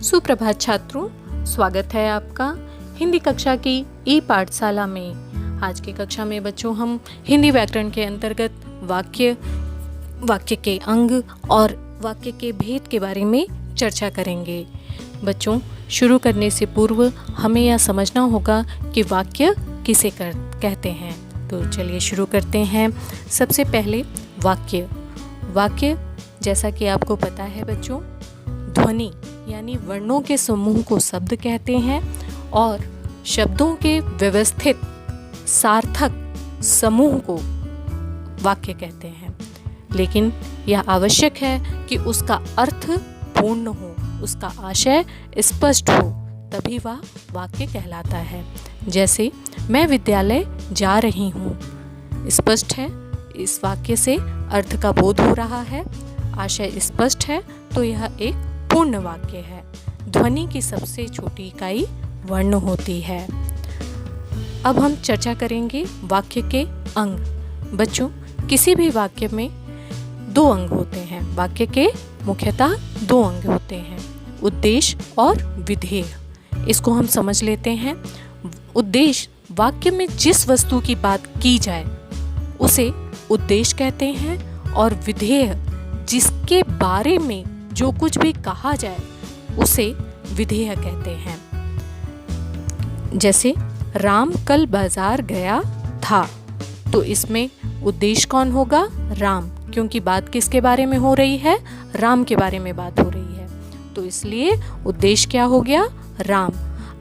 सुप्रभात छात्रों, स्वागत है आपका हिंदी कक्षा की ई पाठशाला में। आज की कक्षा में बच्चों हम हिंदी व्याकरण के अंतर्गत वाक्य के अंग और वाक्य के भेद के बारे में चर्चा करेंगे। बच्चों, शुरू करने से पूर्व हमें यह समझना होगा कि वाक्य किसे कहते हैं। तो चलिए शुरू करते हैं। सबसे पहले वाक्य जैसा कि आपको पता है बच्चों, ध्वनि यानी वर्णों के समूह को शब्द कहते हैं और शब्दों के व्यवस्थित सार्थक समूह को वाक्य कहते हैं। लेकिन यह आवश्यक है कि उसका अर्थ पूर्ण हो, उसका आशय स्पष्ट हो, तभी वह वाक्य कहलाता है। जैसे मैं विद्यालय जा रही हूँ, स्पष्ट है, इस वाक्य से अर्थ का बोध हो रहा है, आशय स्पष्ट है, तो यह एक पूर्ण वाक्य है। ध्वनि की सबसे छोटी इकाई वर्ण होती है। अब हम चर्चा करेंगे वाक्य के अंग। बच्चों, किसी भी वाक्य में दो अंग होते हैं। वाक्य के मुख्यतः दो अंग होते हैं, उद्देश्य और विधेय। इसको हम समझ लेते हैं। उद्देश्य, वाक्य में जिस वस्तु की बात की जाए उसे उद्देश्य कहते हैं, और विधेय, जिसके बारे में जो कुछ भी कहा जाए उसे विधेय कहते हैं। जैसे राम कल बाजार गया था, तो इसमें उद्देश्य कौन होगा? राम, क्योंकि बात किसके बारे में हो रही है? राम के बारे में बात हो रही है, तो इसलिए उद्देश्य क्या हो गया? राम।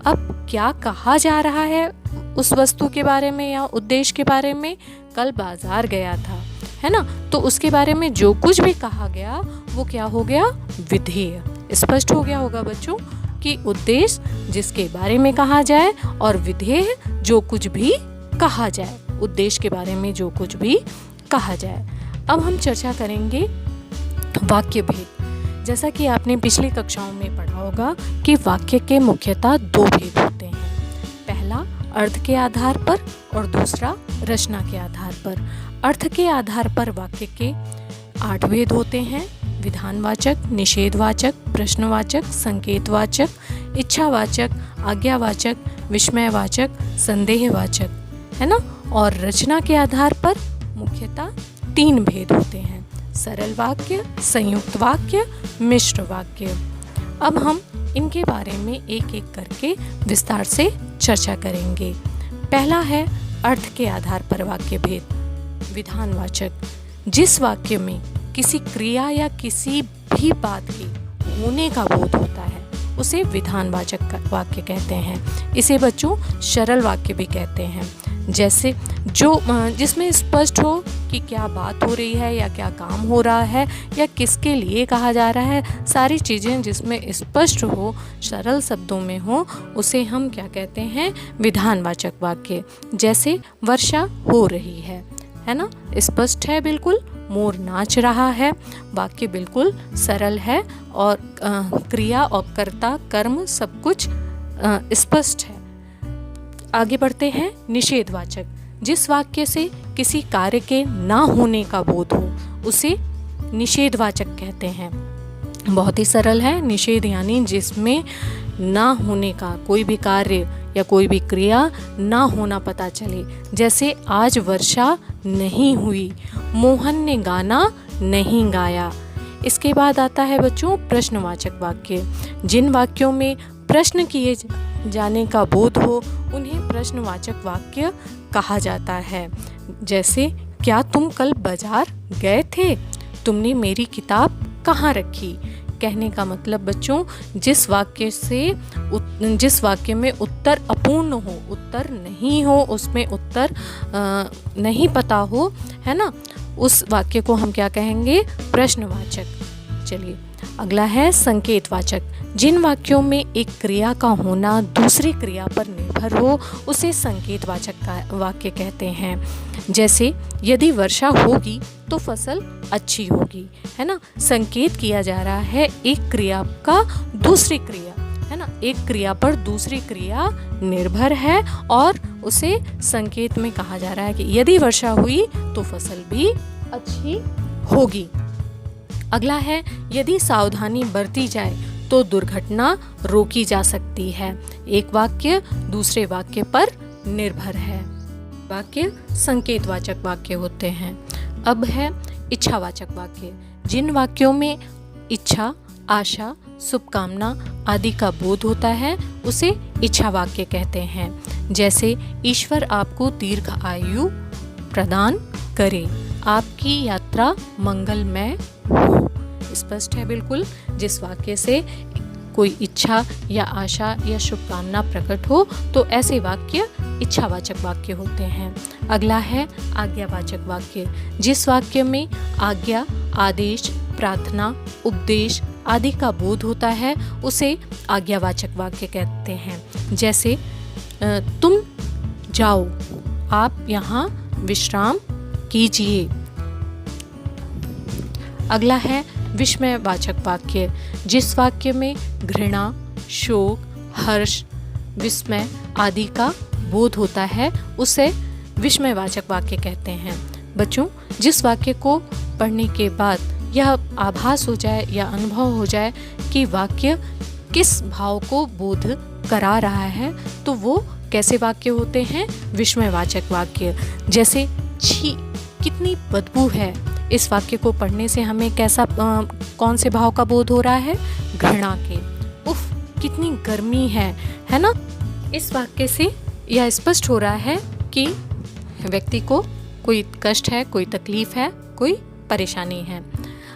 अब क्या कहा जा रहा है उस वस्तु के बारे में या उद्देश्य के बारे में? कल बाजार गया था, है ना? तो उसके बारे में जो कुछ भी कहा गया वो क्या हो गया? विधेय। स्पष्ट हो गया होगा बच्चों कि उद्देश्य जिसके बारे में कहा जाए और विधेय जो कुछ भी कहा जाए, उद्देश्य के बारे में जो कुछ भी कहा जाए। अब हम चर्चा करेंगे वाक्य भेद। जैसा कि आपने पिछली कक्षाओं में पढ़ा होगा कि वाक्य के मुख्यतः दो भेद होते हैं। पहला अर्थ के आधार पर और दूसरा रचना के आधार पर। अर्थ के आधार पर वाक्य के 8 भेद होते हैं: विधानवाचक, निषेधवाचक, प्रश्नवाचक, संकेतवाचक, इच्छावाचक, आज्ञावाचक, विस्मयवाचक, संदेहवाचक, है ना? और रचना के आधार पर मुख्यतः 3 भेद होते हैं: सरल वाक्य, संयुक्त वाक्य, मिश्र वाक्य। अब हम इनके बारे में एक एक करके विस्तार से चर्चा करेंगे। पहला है अर्थ के आधार पर वाक्य भेद। विधानवाचक, जिस वाक्य में किसी क्रिया या किसी भी बात के होने का बोध होता है उसे विधानवाचक वाक्य कहते हैं। इसे बच्चों सरल वाक्य भी कहते हैं। जैसे जिसमें स्पष्ट हो कि क्या बात हो रही है या क्या काम हो रहा है या किसके लिए कहा जा रहा है, सारी चीज़ें जिसमें स्पष्ट हो, सरल शब्दों में हो, उसे हम क्या कहते हैं? विधानवाचक वाक्य। जैसे वर्षा हो रही है ना? स्पष्ट है बिल्कुल। मोर नाच रहा है, वाक्य बिल्कुल सरल है और क्रिया और कर्ता कर्म सब कुछ स्पष्ट है। आगे बढ़ते हैं निषेधवाचक। जिस वाक्य से किसी कार्य के ना होने का बोध हो उसे निषेधवाचक कहते हैं। बहुत ही सरल है। निषेध यानी जिसमें ना होने का, कोई भी कार्य या कोई भी क्रिया ना होना पता चले। जैसे आज वर्षा नहीं हुई, मोहन ने गाना नहीं गाया। इसके बाद आता है बच्चों प्रश्नवाचक वाक्य। जिन वाक्यों में प्रश्न किए जाने का बोध हो उन्हें प्रश्नवाचक वाक्य कहा जाता है। जैसे क्या तुम कल बाजार गए थे? तुमने मेरी किताब कहाँ रखी? कहने का मतलब बच्चों, जिस वाक्य में उत्तर अपूर्ण हो, उत्तर नहीं हो, उसमें उत्तर नहीं पता हो, है ना, उस वाक्य को हम क्या कहेंगे? प्रश्नवाचक। चलिए अगला है संकेतवाचक। जिन वाक्यों में एक क्रिया का होना दूसरी क्रिया पर निर्भर हो उसे संकेतवाचक का वाक्य कहते हैं। जैसे यदि वर्षा होगी तो फसल अच्छी होगी, है ना? संकेत किया जा रहा है एक क्रिया का दूसरी क्रिया, है ना, एक क्रिया पर दूसरी क्रिया निर्भर है और उसे संकेत में कहा जा रहा है कि यदि वर्षा हुई तो फसल भी अच्छी होगी। अगला है यदि सावधानी बरती जाए तो दुर्घटना रोकी जा सकती है। एक वाक्य दूसरे वाक्य पर निर्भर है। वाक्य संकेतवाचक वाक्य होते हैं। अब है इच्छावाचक वाक्य। जिन वाक्यों में इच्छा, आशा, शुभकामना आदि का बोध होता है उसे इच्छा वाक्य कहते हैं। जैसे ईश्वर आपको दीर्घ आयु प्रदान करे, आपकी यात्रा मंगलमय हो। स्पष्ट है बिल्कुल। जिस वाक्य से कोई इच्छा या आशा या शुभकामना प्रकट हो तो ऐसे वाक्य इच्छावाचक वाक्य होते हैं। अगला है आज्ञावाचक वाक्य। जिस वाक्य में आज्ञा, आदेश, प्रार्थना, उपदेश आदि का बोध होता है उसे आज्ञावाचक वाक्य कहते हैं। जैसे तुम जाओ, आप यहाँ विश्राम कीजिए। अगला है विस्मयवाचक वाक्य। जिस वाक्य में घृणा, शोक, हर्ष, विस्मय आदि का बोध होता है उसे विस्मयवाचक वाक्य कहते हैं। बच्चों, जिस वाक्य को पढ़ने के बाद यह आभास हो जाए या अनुभव हो जाए कि वाक्य किस भाव को बोध करा रहा है तो वो कैसे वाक्य होते हैं? विस्मयवाचक वाक्य। जैसे छी, कितनी बदबू है। इस वाक्य को पढ़ने से हमें कैसा कौन से भाव का बोध हो रहा है? घृणा के। उफ, कितनी गर्मी है ना। इस वाक्य से यह स्पष्ट हो रहा है कि व्यक्ति को कोई कष्ट है, कोई तकलीफ है, कोई परेशानी है।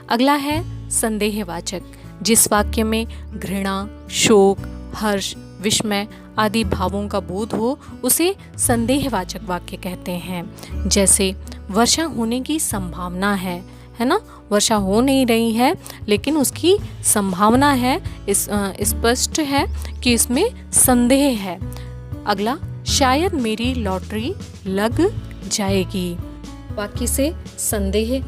अगला है संदेहवाचक। जिस वाक्य में घृणा, शोक, हर्ष, विस्मय आदि भावों का बोध हो उसे संदेहवाचक वाक्य कहते हैं। जैसे वर्षा होने की संभावना है ना। वर्षा हो नहीं रही है लेकिन उसकी संभावना है, स्पष्ट है कि इसमें संदेह है। अगला, शायद मेरी लॉटरी लग जाएगी। वाक्य से संदेह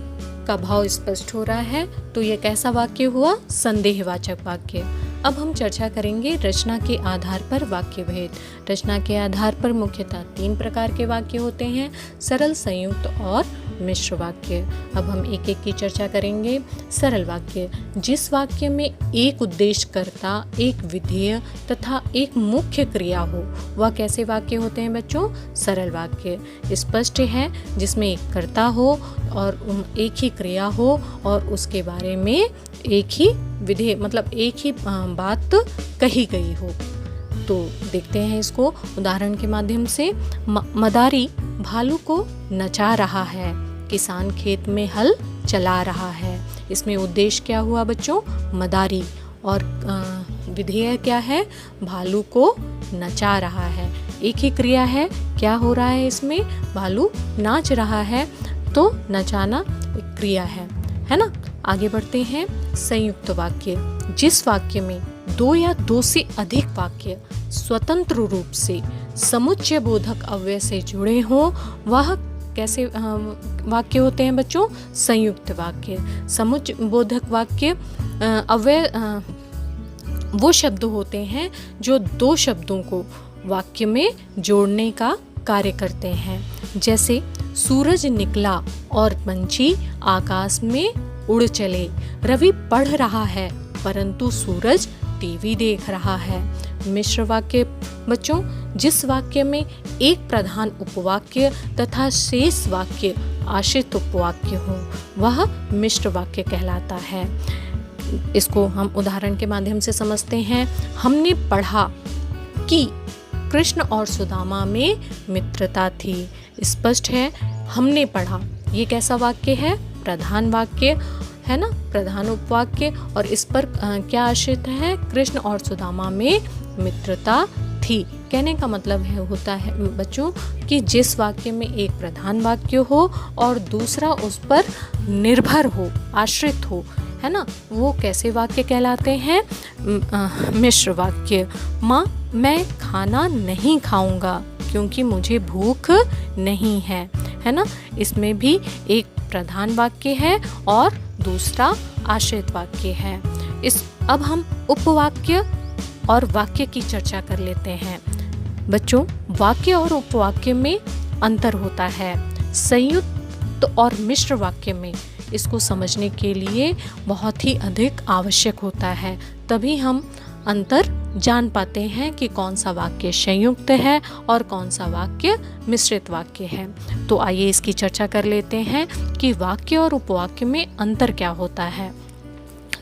का भाव स्पष्ट हो रहा है तो यह कैसा वाक्य हुआ? संदेहवाचक वाक्य। अब हम चर्चा करेंगे रचना के आधार पर वाक्य भेद। रचना के आधार पर मुख्यतः 3 प्रकार के वाक्य होते हैं: सरल, संयुक्त और मिश्र वाक्य। अब हम एक एक की चर्चा करेंगे। सरल वाक्य। जिस वाक्य में एक उद्देश्यकर्ता, एक विधेय तथा एक मुख्य क्रिया हो वह कैसे वाक्य होते हैं बच्चों? सरल वाक्य। स्पष्ट है, जिसमें एक कर्ता हो और एक ही क्रिया हो और उसके बारे में एक ही विधेय मतलब एक ही बात कही गई हो। तो देखते हैं इसको उदाहरण के माध्यम से। मदारी भालू को नचा रहा है, किसान खेत में हल चला रहा है। इसमें उद्देश्य क्या हुआ बच्चों? मदारी। और विधेय क्या है? भालू को नचा रहा है। एक ही क्रिया है, क्या हो रहा है इसमें? भालू नाच रहा है, तो नचाना एक क्रिया है ना। आगे बढ़ते हैं। संयुक्त वाक्य। जिस वाक्य में 2 या 2 से अधिक वाक्य स्वतंत्र रूप से समुच्चय बोधक अव्यय से जुड़े हों वह कैसे वाक्य होते हैं बच्चों? संयुक्त वाक्य। समुच्चय बोधक वाक्य अव्यय वो शब्द होते हैं जो 2 शब्दों को वाक्य में जोड़ने का कार्य करते हैं। जैसे सूरज निकला और पंछी आकाश में उड़ चले। रवि पढ़ रहा है परंतु सूरज टीवी देख रहा है। मिश्र वाक्य बच्चों। जिस वाक्य में एक प्रधान उपवाक्य तथा शेष वाक्य आश्रित उपवाक्य हो वह मिश्र वाक्य कहलाता है। इसको हम उदाहरण के माध्यम से समझते हैं। हमने पढ़ा कि कृष्ण और सुदामा में मित्रता थी। स्पष्ट है, हमने पढ़ा, ये कैसा वाक्य है? प्रधान वाक्य है ना, प्रधान उपवाक्य। और इस पर क्या आश्रित है? कृष्ण और सुदामा में मित्रता थी। कहने का मतलब होता है बच्चों कि जिस वाक्य में एक प्रधान वाक्य हो और दूसरा उस पर निर्भर हो, आश्रित हो, है ना, वो कैसे वाक्य कहलाते हैं? मिश्र वाक्य। माँ, मैं खाना नहीं खाऊंगा क्योंकि मुझे भूख नहीं है ना। इसमें भी एक प्रधान वाक्य है और दूसरा आश्रित वाक्य है। अब हम उपवाक्य और वाक्य की चर्चा कर लेते हैं। बच्चों, वाक्य और उपवाक्य में अंतर होता है। संयुक्त और मिश्र वाक्य में इसको समझने के लिए बहुत ही अधिक आवश्यक होता है, तभी हम अंतर जान पाते हैं कि कौन सा वाक्य संयुक्त है और कौन सा वाक्य मिश्रित वाक्य है। तो आइए इसकी चर्चा कर लेते हैं कि वाक्य और उपवाक्य में अंतर क्या होता है।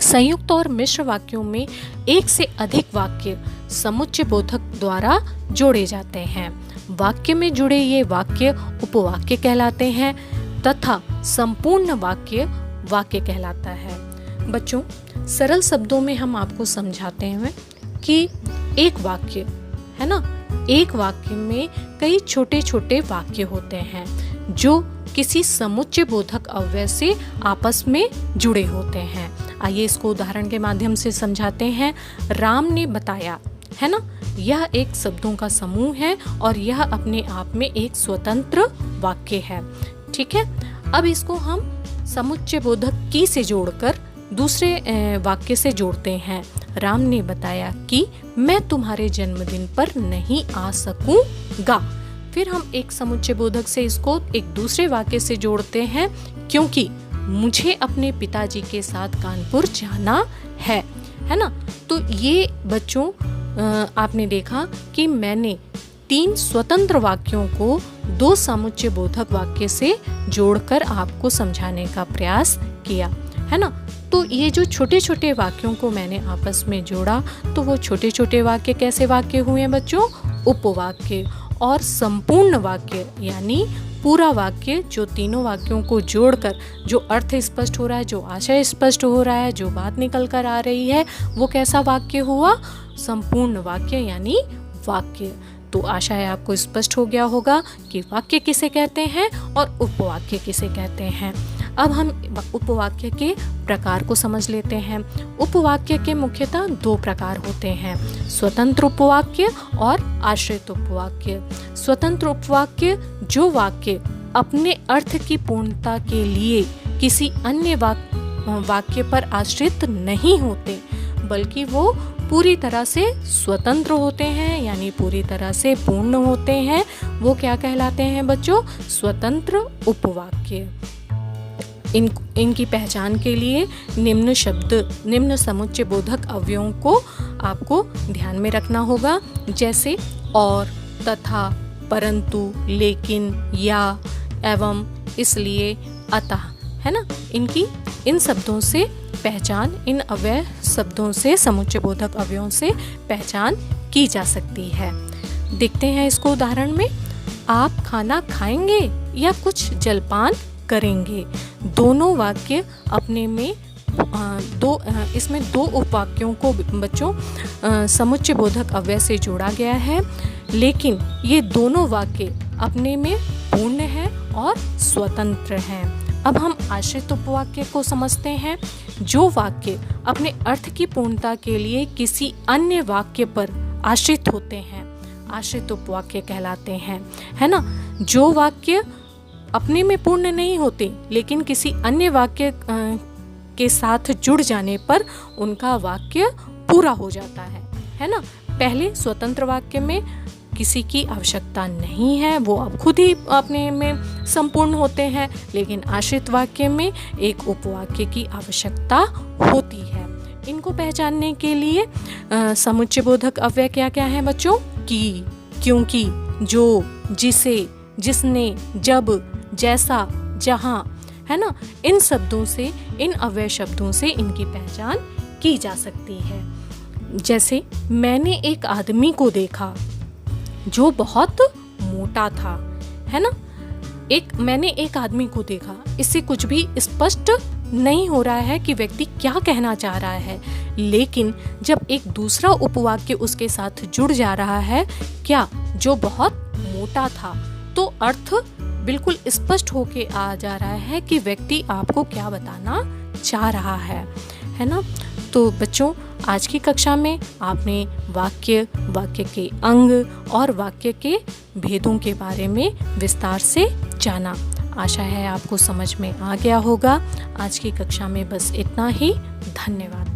संयुक्त और मिश्र वाक्यों में एक से अधिक वाक्य समुच्चय बोधक द्वारा जोड़े जाते हैं। वाक्य में जुड़े ये वाक्य उपवाक्य कहलाते हैं तथा संपूर्ण वाक्य वाक्य कहलाता है। बच्चों, सरल शब्दों में हम आपको समझाते हैं कि एक वाक्य है ना, एक वाक्य में कई छोटे छोटे वाक्य होते हैं जो किसी समुच्चय बोधक अव्यय से आपस में जुड़े होते हैं। आइए इसको उदाहरण के माध्यम से समझाते हैं। राम ने बताया, है ना, यह एक शब्दों का समूह है और यह अपने आप में एक स्वतंत्र वाक्य है। ठीक है, अब इसको हम समुच्चय बोधक की से जोड़कर दूसरे वाक्य से जोड़ते हैं। राम ने बताया कि मैं तुम्हारे जन्मदिन पर नहीं आ सकूंगा। फिर हम एक समुच्चय बोधक से इसको एक दूसरे वाक्य से जोड़ते हैं, क्योंकि मुझे अपने पिताजी के साथ कानपुर जाना है ना। तो ये बच्चों आपने देखा कि मैंने 3 स्वतंत्र वाक्यों को 2 समुच्चय बोधक वाक्य से जोड़कर आपको समझाने का प्रयास किया, है ना। तो ये जो छोटे छोटे वाक्यों को मैंने आपस में जोड़ा, तो वो छोटे छोटे वाक्य कैसे वाक्य हुए हैं बच्चों? उपवाक्य। और संपूर्ण वाक्य यानी पूरा वाक्य जो तीनों वाक्यों को जोड़कर जो अर्थ स्पष्ट हो रहा है, जो आशय स्पष्ट हो रहा है, जो बात निकल कर आ रही है, वो कैसा वाक्य हुआ? संपूर्ण वाक्य यानी वाक्य। तो आशा है आपको स्पष्ट हो गया होगा कि वाक्य किसे कहते हैं और उपवाक्य किसे कहते हैं। अब हम उपवाक्य के प्रकार को समझ लेते हैं। उपवाक्य के मुख्यतः 2 प्रकार होते हैं, स्वतंत्र उपवाक्य और आश्रित उपवाक्य। स्वतंत्र उपवाक्य जो वाक्य अपने अर्थ की पूर्णता के लिए किसी अन्य वाक्य पर आश्रित नहीं होते, बल्कि वो पूरी तरह से स्वतंत्र होते हैं, यानी पूरी तरह से पूर्ण होते हैं, वो क्या कहलाते हैं बच्चों? स्वतंत्र उपवाक्य। इनकी पहचान के लिए निम्न समुच्चय बोधक अवयवों को आपको ध्यान में रखना होगा, जैसे और, तथा, परंतु, लेकिन, या, एवं, इसलिए, अतः, है ना। इन शब्दों से पहचान, इन अव्यय शब्दों से, समुच्चय बोधक अवयवों से पहचान की जा सकती है। देखते हैं इसको उदाहरण में। आप खाना खाएंगे या कुछ जलपान करेंगे। दोनों वाक्य अपने में इसमें 2 उपवाक्यों को बच्चों समुच्चय बोधक अव्यय से जोड़ा गया है, लेकिन ये दोनों वाक्य अपने में पूर्ण हैं और स्वतंत्र हैं। अब हम आश्रित उपवाक्य को समझते हैं। जो वाक्य अपने अर्थ की पूर्णता के लिए किसी अन्य वाक्य पर आश्रित होते हैं, आश्रित उपवाक्य कहलाते हैं, है ना। जो वाक्य अपने में पूर्ण नहीं होते, लेकिन किसी अन्य वाक्य के साथ जुड़ जाने पर उनका वाक्य पूरा हो जाता है ना। पहले स्वतंत्र वाक्य में किसी की आवश्यकता नहीं है, वो अब खुद ही अपने में संपूर्ण होते हैं, लेकिन आश्रित वाक्य में एक उपवाक्य की आवश्यकता होती है। इनको पहचानने के लिए समुच्चय बोधक अव्यय क्या क्या है बच्चों? की, क्योंकि, जो, जिसे, जिसने, जब, जैसा, जहाँ, है ना। इन शब्दों से, इन अव्यय शब्दों से इनकी पहचान की जा सकती है। जैसे मैंने एक आदमी को देखा जो बहुत मोटा था, है ना। मैंने एक आदमी को देखा, इससे कुछ भी स्पष्ट नहीं हो रहा है कि व्यक्ति क्या कहना चाह रहा है, लेकिन जब एक दूसरा उपवाक्य उसके साथ जुड़ जा रहा है, क्या, जो बहुत मोटा था, तो अर्थ बिल्कुल स्पष्ट होके आ जा रहा है कि व्यक्ति आपको क्या बताना चाह रहा है ना। तो बच्चों, आज की कक्षा में आपने वाक्य के अंग और वाक्य के भेदों के बारे में विस्तार से जाना। आशा है आपको समझ में आ गया होगा। आज की कक्षा में बस इतना ही। धन्यवाद।